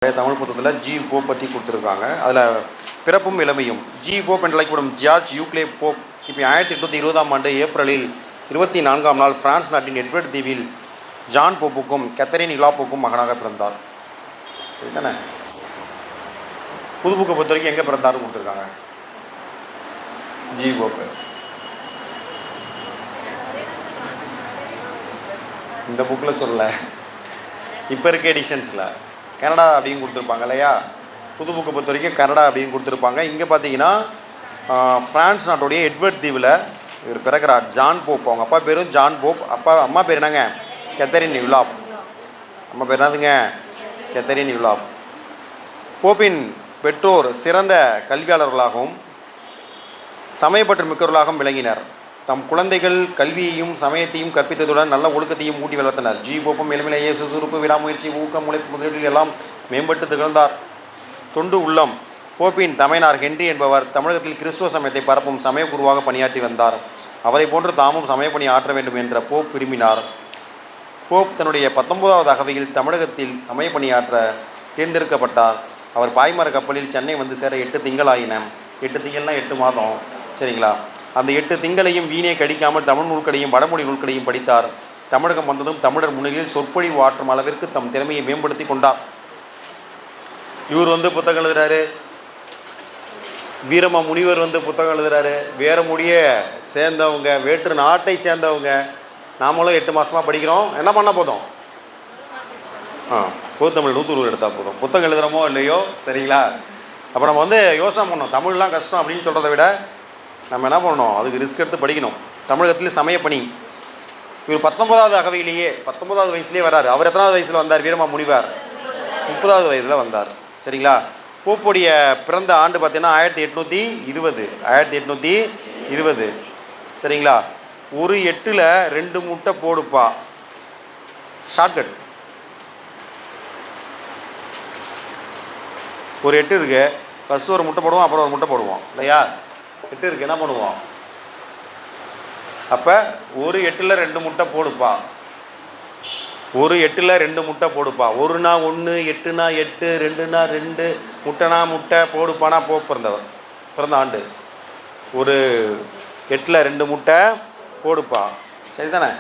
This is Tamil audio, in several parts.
தமிழ் புத்தகத்தில் ஜி போப் பற்றி கொடுத்துருக்காங்க. அதில் பிறப்பும் இளமையும். ஜி போப் என்று அழைக்கப்படும் ஜார்ஜ் யூக்லே போப் கிபி 1820ஆம் ஆண்டு ஏப்ரலில் 24ஆம் நாள் பிரான்ஸ் நாட்டின் எட்வர்ட் தீவில் ஜான் போப்புக்கும் கேத்தரின் இலாப்புக்கும் மகனாக பிறந்தார். சரிதானே? புது புக்கை பொறுத்த வரைக்கும் எங்கே பிறந்தாருன்னு கொடுத்துருக்காங்க. ஜி போப்பு இந்த புக்கில் சொல்லலை, இப்போ இருக்க எடிஷன்ஸில் கனடா அப்படின்னு கொடுத்துருப்பாங்க இல்லையா. புது புக்கை பொறுத்த வரைக்கும் கனடா அப்படின்னு கொடுத்துருப்பாங்க. இங்கே பார்த்தீங்கன்னா ஃப்ரான்ஸ் நாட்டுடைய எட்வர்ட் தீவில் இவர் பிறக்கிறார். John Pope. அவங்க அப்பா பேரும் ஜான் போப். அம்மா பேர் என்னங்க? கேத்தரின் இவ்லாப். அம்மா பேர் என்னதுங்க? கேத்தரின் இவ்லாப். போப்பின் பெற்றோர் சிறந்த கல்வியாளர்களாகவும் சமயப்பற்று மிக்கவர்களாகவும் விளங்கினர். தம் குழந்தைகள் கல்வியையும் சமயத்தையும் கற்பித்ததுடன் நல்ல ஒழுக்கத்தையும் ஊட்டி வளர்த்தனர். ஜி போப்பும் எளிமையிலேயே சுறுசுறுப்பு, விடாமுயற்சி, ஊக்கம், உழைப்பு முதலீடுகள் எல்லாம் மேம்பட்டு திகழ்ந்தார். தொண்டு உள்ளம். போப்பின் தமையனார் ஹென்றி என்பவர் தமிழகத்தில் கிறிஸ்துவ சமயத்தை பரப்பும் சமய குருவாக பணியாற்றி வந்தார். அவரை போன்று தாமும் சமயப்பணி ஆற்ற வேண்டும் என்ற போப் விரும்பினார். போப் தன்னுடைய 19வது அகவையில் தமிழகத்தில் சமயப்பணியாற்ற தேர்ந்தெடுக்கப்பட்டார். அவர் பாய்மர கப்பலில் சென்னை வந்து சேர 8 திங்கள் ஆயின. 8 திங்கள்னா 8 மாதம். சரிங்களா? அந்த 8 திங்களையும் வீணே கடிக்காமல் தமிழ் நூல்களையும் வடமொழி நூல்களையும் படித்தார். தமிழகம் வந்ததும் தமிழர் முன்னிலையில் சொற்பொழிவு ஆற்றும் அளவிற்கு தம் திறமையை மேம்படுத்தி கொண்டார். இவர் புத்தகம் எழுதுறாரு. வீரமா முனிவர் புத்தகம் எழுதுறாரு. வேறு மொழியை சேர்ந்தவங்க, வேற்று நாட்டை சேர்ந்தவங்க நாமளும் 8 மாதமாக படிக்கிறோம். என்ன பண்ணால் போதும்? பொது தமிழ் 120 எடுத்தால் போதும். புத்தகம் எழுதுகிறோமோ இல்லையோ, சரிங்களா? அப்போ நம்ம யோசனை பண்ணணும். தமிழ்லாம் கஷ்டம் அப்படின்னு சொல்கிறத விட நம்ம என்ன பண்ணணும்? அதுக்கு ரிஸ்க் எடுத்து படிக்கணும். தமிழகத்தில் சமயப்பணி. இவர் 19வது அகவையிலேயே 19வது வயசுலேயே வர்றார். அவர் எத்தனாவது வயசில் வந்தார்? வீரமா முனிவர் 30வது வயதில் வந்தார். சரிங்களா? போப்புடைய பிறந்த ஆண்டு பார்த்தீங்கன்னா 1820. 1820. சரிங்களா? ஒரு 8ல் 2 முட்டை போடுப்பா. ஷார்ட்கட். ஒரு 8 இருக்கு. ஃபஸ்ட்டு ஒரு முட்டை போடுவோம், அப்புறம் ஒரு முட்டை போடுவோம் இல்லையா? 8 இருக்குது, என்ன பண்ணுவோம்? அப்போ ஒரு 8ல் 2 முட்டை போடுப்பா. ஒரு 8ல் 2 முட்டை போடுப்பா. 1னா 1, 8னா 8, 2னா 2, முட்டைனா முட்டை, போடுப்பானா பிறந்த ஆண்டு. ஒரு 8ல் 2 முட்டை போடுப்பா. சரி தானே?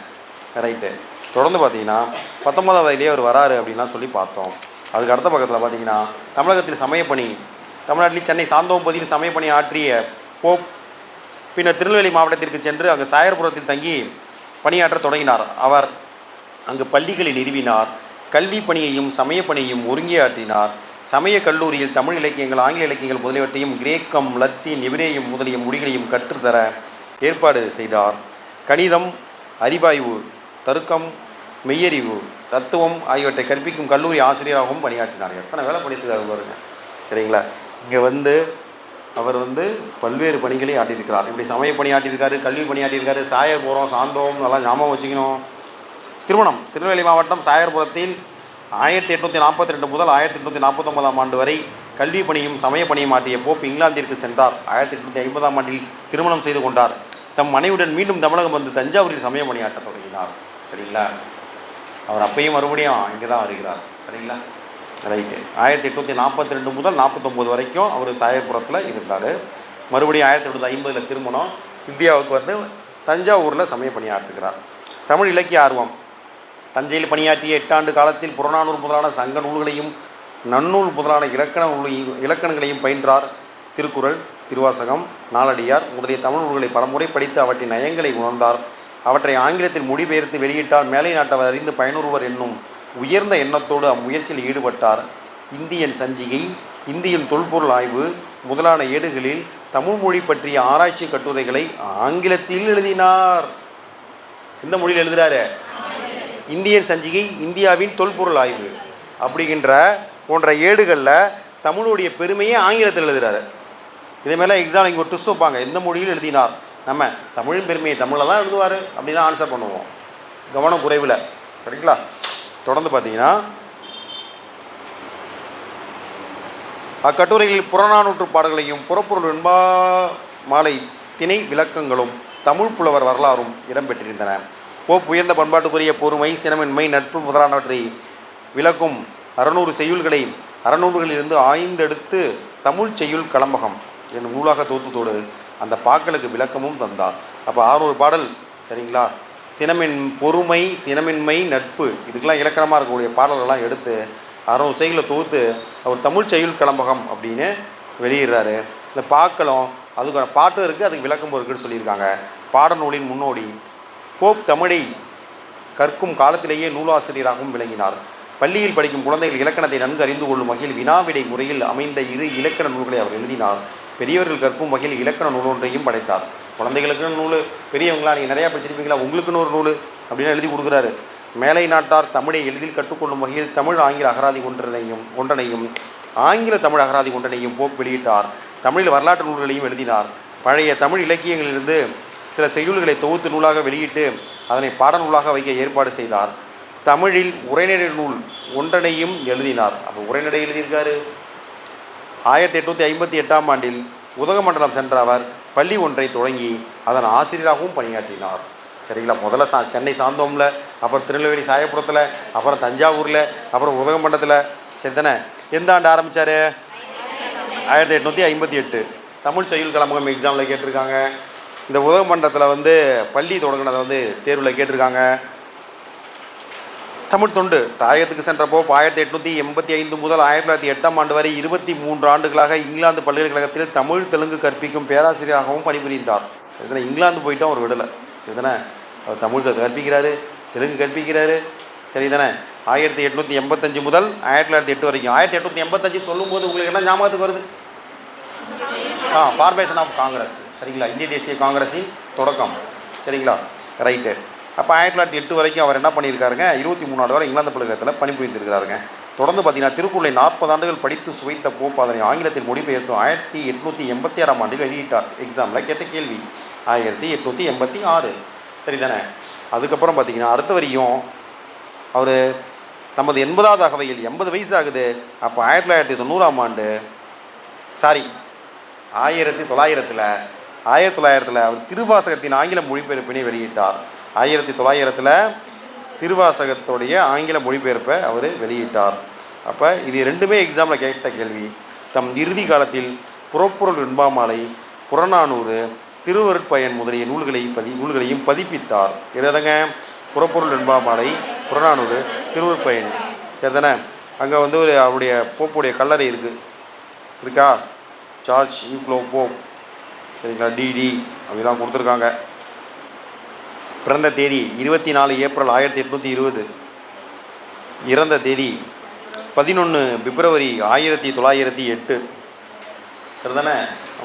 ரைட்டு. தொடர்ந்து பார்த்தீங்கன்னா 19வது வயதிலே அவர் வராரு அப்படின்லாம் சொல்லி பார்த்தோம். அதுக்கு அடுத்த பக்கத்தில் பார்த்தீங்கன்னா தமிழகத்தில் சமயப்பணி. தமிழ்நாட்டில் சென்னை சாந்தோம் பகுதியில் சமயப்பணி ஆற்றிய போப் பின்னர் திருநெல்வேலி மாவட்டத்திற்கு சென்று அங்கு சாயர்புரத்தில் தங்கி பணியாற்ற தொடங்கினார். அவர் அங்கு பள்ளிகளை நிறுவினார். கல்வி பணியையும் சமயப்பணியையும் ஒருங்கே ஆற்றினார். சமய கல்லூரியில் தமிழ் இலக்கியங்கள், ஆங்கில இலக்கியங்கள் முதலியவற்றையும் கிரேக்கம், லத்தீன், எபிரேயம் முதலிய மொழிகளையும் கற்றுத்தர ஏற்பாடு செய்தார். கணிதம், அறிவாய்வு, தருக்கம், மெய்யறிவு, தத்துவம் ஆகியவற்றை கற்பிக்கும் கல்லூரி ஆசிரியராகவும் பணியாற்றினார். எத்தனை வேலை படித்துக்காரு பாருங்க. சரிங்களா? இங்கே அவர் பல்வேறு பணிகளை ஆட்டியிருக்கிறார். இப்படி சமய பணி ஆட்டியிருக்காரு, கல்வி பணி ஆட்டியிருக்காரு. சாயர்புரம், சாந்தோம், நல்லா ஞாபகம் வச்சுக்கணும். திருமணம். திருநெல்வேலி மாவட்டம் சாயர்புரத்தில் 1842 முதல் 1849ஆம் ஆண்டு வரை கல்வி பணியும் சமய பணியும் ஆற்றிய போப் இங்கிலாந்திற்கு சென்றார். 1850ஆம் ஆண்டில் திருமணம் செய்து கொண்டார். தம் மனைவியுடன் மீண்டும் தமிழகம் வந்து தஞ்சாவூரில் சமய பணியாற்ற தொடங்கினார். சரிங்களா? அவர் அப்பையும் மறுபடியும் இங்கே தான் வருகிறார். சரிங்களா? ரைட்டு. 1842 முதல் 49 வரைக்கும் அவர் சாயர்புரத்தில் இருந்தார். மறுபடியும் 1850 திருமணம். இந்தியாவுக்கு தஞ்சாவூரில் சமய பணியாற்றுகிறார். தமிழ் இலக்கிய ஆர்வம். தஞ்சையில் பணியாற்றிய 8 ஆண்டு காலத்தில் புறநானூறு முதலான சங்க நூல்களையும் நன்னூல் முதலான இலக்கணங்களையும் பயின்றார். திருக்குறள், திருவாசகம், நாலடியார் முதலிய தமிழ் நூல்களை பலமுறை படித்து அவற்றின் நயங்களை உணர்ந்தார். அவற்றை ஆங்கிலத்தில் மொழிபெயர்த்து வெளியிட்டால் மேலை நாட்டவர் அறிந்து பயனுறுவர் என்னும் உயர்ந்த எண்ணத்தோடு அம்முயற்சியில் ஈடுபட்டார். இந்தியன் சஞ்சிகை, இந்தியன் தொல்பொருள் ஆய்வு முதலான ஏடுகளில் தமிழ் மொழி பற்றிய ஆராய்ச்சி கட்டுரைகளை ஆங்கிலத்தில் எழுதினார். எந்த மொழியில் எழுதுகிறாரு? இந்தியன் சஞ்சிகை, இந்தியாவின் தொல்பொருள் ஆய்வு அப்படிங்கின்ற போன்ற ஏடுகளில் தமிழுடைய பெருமையை ஆங்கிலத்தில் எழுதுகிறாரு. இதே மேலே எக்ஸாம் இங்கே ஒரு ட்விஸ்ட் வைப்பாங்க. எந்த மொழியில் எழுதினார்? நம்ம தமிழின் பெருமையை தமிழில் தான் எழுதுவார் அப்படின்னு ஆன்சர் பண்ணுவோம். கவனம் குறைவில். சரிங்களா? தொடர்ந்து பார்த்தீங்கன்னா அக்கட்டுரைகளில் புறநானூற்று பாடல்களையும் புறப்பொருள் வெண்பா மாலை திணை விளக்கங்களும் தமிழ் புலவர் வரலாறும் இடம்பெற்றிருந்தன. போப் உயர்ந்த பண்பாட்டுக்குரிய பொறுமை, சினமின்மை, நட்பு முதலானவற்றை விளக்கும் 600 செய்யுள்களை அறநூல்களிலிருந்து ஆய்ந்தெடுத்து தமிழ் செய்யுள் கலம்பகம் என்னும் நூலாக தொகுத்ததோடு அந்த பாக்களுக்கு விளக்கமும் தந்தார். அப்போ 600 பாடல் சரிங்களா. பொறுமை, சினமின்மை, நட்பு இதுக்கெல்லாம் இலக்கணமாக இருக்கக்கூடிய பாடல்கள்லாம் எடுத்து 600 செய்களை தொகுத்து அவர் தமிழ் செய்யுள் கலம்பகம் அப்படின்னு வெளியிடுறாரு. இந்த பாக்களும் அதுக்கான பாட்டும் இருக்குது, அதுக்கு விளக்கமும் இருக்குன்னு சொல்லியிருக்காங்க. பாடநூலின் முன்னோடி போப் தமிழை கற்கும் காலத்திலேயே நூலாசிரியராகவும் விளங்கினார். பள்ளியில் படிக்கும் குழந்தைகள் இலக்கணத்தை நன்கு அறிந்து கொள்ளும் வகையில் வினாவிடை முறையில் அமைந்த 2 இலக்கண நூல்களை அவர் எழுதினார். பெரியவர்கள் கற்கும் வகையில் இலக்கண நூல் ஒன்றையும் படைத்தார். குழந்தைகளுக்குன்னு நூல், பெரியவங்களா நீங்கள் நிறையா படிச்சிருப்பீங்களா, உங்களுக்குன்னு ஒரு நூல் அப்படின்னு எழுதி கொடுக்குறாரு. மேலை நாட்டார் தமிழை எளிதில் கற்றுக்கொள்ளும் வகையில் தமிழ் ஆங்கில அகராதி ஒன்றனையும் ஆங்கில தமிழ் அகராதி ஒன்றனையும் போப் வெளியிட்டார். தமிழில் வரலாற்று நூல்களையும் எழுதினார். பழைய தமிழ் இலக்கியங்களிலிருந்து சில செய்யுள்களை தொகுத்து நூலாக வெளியிட்டு அதனை பாடநூலாக வைக்க ஏற்பாடு செய்தார். தமிழில் உரைநடை நூல் ஒன்றனையும் எழுதினார். அப்போ உரைநடை எழுதியிருக்காரு. 1858ஆம் ஆண்டில் உதகமண்டலம் சென்ற அவர் பள்ளி ஒன்றை தொடங்கி அதன் ஆசிரியராகவும் பணியாற்றினார். சரிங்களா. முதல்ல சென்னை சாந்தோமில், அப்புறம் திருநெல்வேலி சாயப்புரத்தில், அப்புறம் தஞ்சாவூரில், அப்புறம் உதகமண்டலத்தில். சரி தானே. எந்த ஆண்டு ஆரம்பித்தார்? 1858. தமிழ் செய்யுள் கலம்பகம் எக்ஸாமில் கேட்டிருக்காங்க. இந்த உதகமண்டலத்தில் பள்ளி தொடங்கினதை தேர்வில் கேட்டிருக்காங்க. தமிழ் தொண்டு தாயகத்துக்கு சென்றப்போ 1885 முதல் 1908ஆம் ஆண்டு வரை 23 ஆண்டுகளாக இங்கிலாந்து பல்கலைக்கழகத்தில் தமிழ் தெலுங்கு கற்பிக்கும் பேராசிரியராகவும் பணிபுரிந்தார். சரிதானே. இங்கிலாந்து போயிட்டு அவர் விடலை. சரிதானே. அவர் தமிழ் கற்பிக்கிறாரு, தெலுங்கு கற்பிக்கிறாரு. சரிதானே. 1885 முதல் 1908 வரைக்கும். 1885 சொல்லும்போது உங்களுக்கு என்ன ஞாபகத்துக்கு வருது? Formation of Congress. சரிங்களா. இந்திய தேசிய காங்கிரஸின் தொடக்கம். சரிங்களா. ரைட்டு. அப்போ 1908 வரைக்கும் அவர் என்ன பண்ணியிருக்காருங்க, 23 ஆண்டு வரை இங்கிலாந்து பல்கலைக்கழகத்தில் பணிபுரிந்திருக்கிறாருங்க. தொடர்ந்து பார்த்தீங்கன்னா திருக்குறளை 40 ஆண்டுகள் படித்து சுவைத்த போப் அதனை ஆங்கிலத்தில் மொழிபெயர்த்து 1886ஆம் ஆண்டில் வெளியிட்டார். எக்ஸாமில் கேட்ட கேள்வி 1886. சரிதானே. அதுக்கப்புறம் பார்த்தீங்கன்னா அடுத்த வரையும் அவர் தமது 80வது அகவையில் 80 வயசு ஆகுது. அப்போ 1990ஆம் ஆண்டு 1900 அவர் திருவாசகத்தின் ஆங்கில மொழிபெயர்ப்பினை வெளியிட்டார். 1900 திருவாசகத்துடைய ஆங்கில மொழிபெயர்ப்பை அவர் வெளியிட்டார். அப்போ இது ரெண்டுமே எக்ஸாமில் கேட்ட கேள்வி. தம் இறுதி காலத்தில் புறப்பொருள் வெண்பாமாலை, புறநானூறு, திருவருட்பயன் முதலிய நூல்களையும் பதிப்பித்தார். எதாங்க? புறப்பொருள் வெண்பாமாலை, புறநானூறு, திருவருட்பயன். சரிதானே. அங்கே அவருடைய போப்புடைய கல்லறை இருக்கா? George யூக்ளோ Pope. சரிங்களா. டிடி அப்படிலாம் கொடுத்துருக்காங்க. பிறந்த தேதி 24 ஏப்ரல் 1820. இறந்த தேதி 11 பிப்ரவரி 1908. சரிதானே.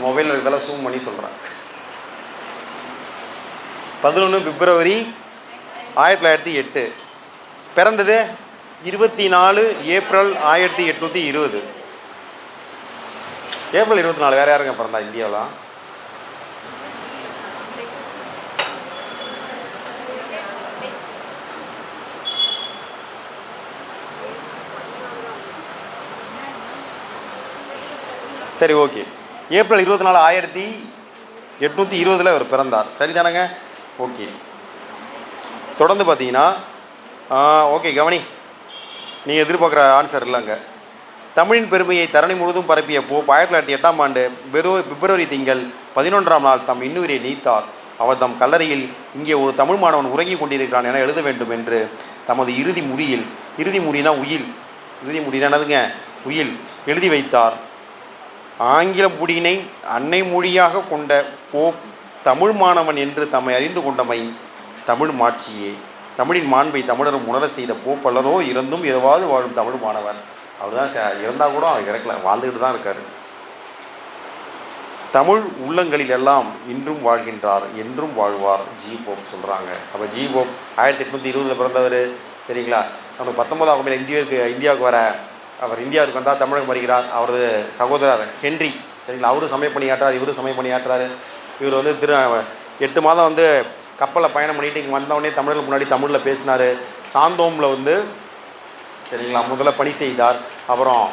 மொபைலில் இருக்கிறதெல்லாம் ஜூம் பண்ணி சொல்கிறேன். 11 பிப்ரவரி 1908. பிறந்தது 24 ஏப்ரல் 1820. ஏப்ரல் 24 வேறு யாருங்க பிறந்தா இந்தியாவில்? சரி, ஓகே. ஏப்ரல் 24 1820 அவர் பிறந்தார். சரிதானங்க. ஓகே. தொடர்ந்து பார்த்தீங்கன்னா ஓகே கவனி, நீங்கள் எதிர்பார்க்குற ஆன்சர் இல்லைங்க. தமிழின் பெருமையை தரணி முழுவதும் பரப்பிய போப் 1908ஆம் ஆண்டு பிப்ரவரி திங்கள் 11ஆம் நாள் தம் இன்னுயிரை நீத்தார். அவர் தம் கல்லறையில் இங்கே ஒரு தமிழ் மாணவன் உறங்கி கொண்டிருக்கிறான் என எழுத வேண்டும் என்று தமது இறுதி முடினா உயில், இறுதி முடினா என்னதுங்க? உயில் எழுதி வைத்தார். ஆங்கில மொழியினை அன்னை மொழியாக கொண்ட போப் தமிழ் மாணவன் என்று தம்மை அறிந்து கொண்டமை தமிழ் மாட்சியே. தமிழின் மாண்பை தமிழரும் உணர செய்த போப்பல்லரோ இறந்தும் இரவாது வாழும் தமிழ் மாணவர். அவர் தான் இறந்தால் கூட அவர் இறக்கல, வாழ்ந்துக்கிட்டு தான் இருக்கார். தமிழ் உள்ளங்களில் எல்லாம் இன்றும் வாழ்கின்றார், என்றும் வாழ்வார் ஜி போப் சொல்கிறாங்க. அப்போ ஜி போப் 1820 பிறந்தவர். சரிங்களா. நம்ம 19ஆம் ஆண்டில் இந்தியாவுக்கு வர அவர் இந்தியாவுக்கு வந்தால் தமிழகம் வருகிறார். அவரது சகோதரர் ஹென்றி. சரிங்களா. அவரும் சமய பணியாற்றார், இவரும் சமய பணியாற்றார். இவர் 8 மாதம் கப்பலில் பயணம் பண்ணிட்டு இங்கே வந்தவொடனே தமிழர்களுக்கு முன்னாடி தமிழில் பேசினார். சாந்தோமில் சரிங்களா முதல்ல பணி செய்தார். அப்புறம்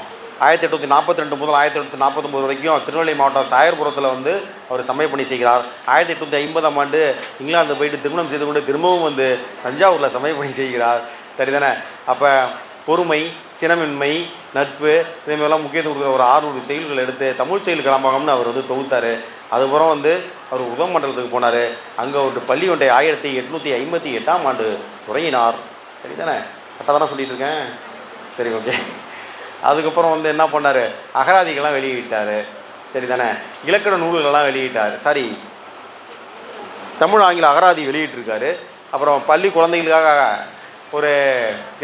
1842 முதல் 1849 வரைக்கும் திருநெல்வேலி மாவட்டம் சாயர்புரத்தில் அவர் சமய பணி செய்கிறார். 1850ஆம் ஆண்டு இங்கிலாந்து போயிட்டு திருமணம் செய்து கொண்டு திரும்பவும் தஞ்சாவூரில் சமய பணி செய்கிறார். சரிதானே. அப்போ பொறுமை, சினமின்மை, நட்பு இதேமாதிரிலாம் முக்கியத்துவம் கொடுக்குற ஒரு 600 செயல்கள் எடுத்து தமிழ் செயல் கிளம்பாகம்னு அவர் வந்து தொகுத்தார். அதுக்கப்புறம் வந்து அவர் உதகமண்டலத்துக்கு போனார். அங்கே ஒரு பள்ளி ஒன்றை 1858ஆம் ஆண்டு தொடங்கினார். சரி தானே? கரெக்டாக தானே சொல்லிட்டு இருக்கேன்? சரி, ஓகே. அதுக்கப்புறம் வந்து என்ன பண்ணார், அகராதிகள்லாம் வெளியிட்டார். சரி தானே? இலக்கண நூல்களெல்லாம் வெளியிட்டார். சாரி, தமிழ் ஆங்கில அகராதி வெளியிட்டிருக்காரு. அப்புறம் பள்ளி குழந்தைகளுக்காக ஒரு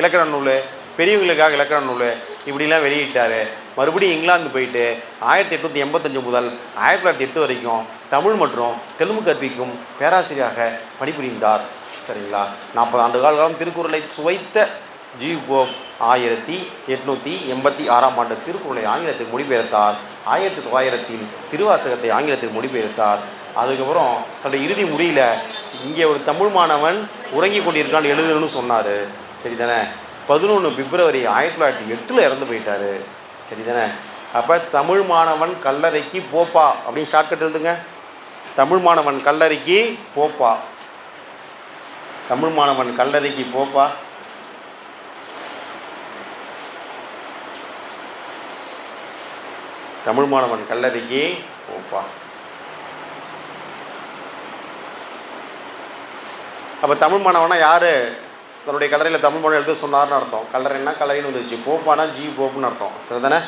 இலக்கண நூல், பெரியவங்களுக்காக இலக்கண நூல் இப்படிலாம் வெளியிட்டார். மறுபடியும் இங்கிலாந்து போயிட்டு 1885 முதல் 1908 வரைக்கும் தமிழ் மற்றும் தெலுங்கு கற்பிக்கும் பேராசிரியராக பணிபுரிந்தார். சரிங்களா? 40 ஆண்டு காலம் திருக்குறளை சுவைத்த ஜீவ் போப் 1886ஆம் ஆண்டு திருக்குறளை ஆங்கிலத்தில் மொழிபெயர்த்தார். 1900 திருவாசகத்தை ஆங்கிலத்தில் மொழிபெயர்த்தார். அதுக்கப்புறம் தன்னுடைய இறுதி முடியல இங்கே ஒரு தமிழ் மாணவன் உறங்கி கொண்டிருக்கான்னு எழுதுன்னு சொன்னார். சரி தானே? 11 பிப்ரவரி 1908 இறந்து போயிட்டார். சரி தானே? அப்போ தமிழ் மாணவன் கல்லறைக்கு போப்பா அப்படின்னு ஷார்ட்கட் எழுதுங்க. தமிழ் மாணவன் கல்லறைக்கு போப்பா. தமிழ் மாணவன் கல்லறைக்கு போப்பா. தமிழ் மாணவன் கல்லறைக்கு போப்பா. அப்போ தமிழ் மாணவனா யார் தன்னுடைய கல்லறையில் தமிழ் மொழி எழுத சொன்னார்னு அர்த்தம். கல்லறைன்னா கல்லறைன்னு வந்துச்சு, போப்பானா ஜி போப்புன்னு அர்த்தம். சரிதானே?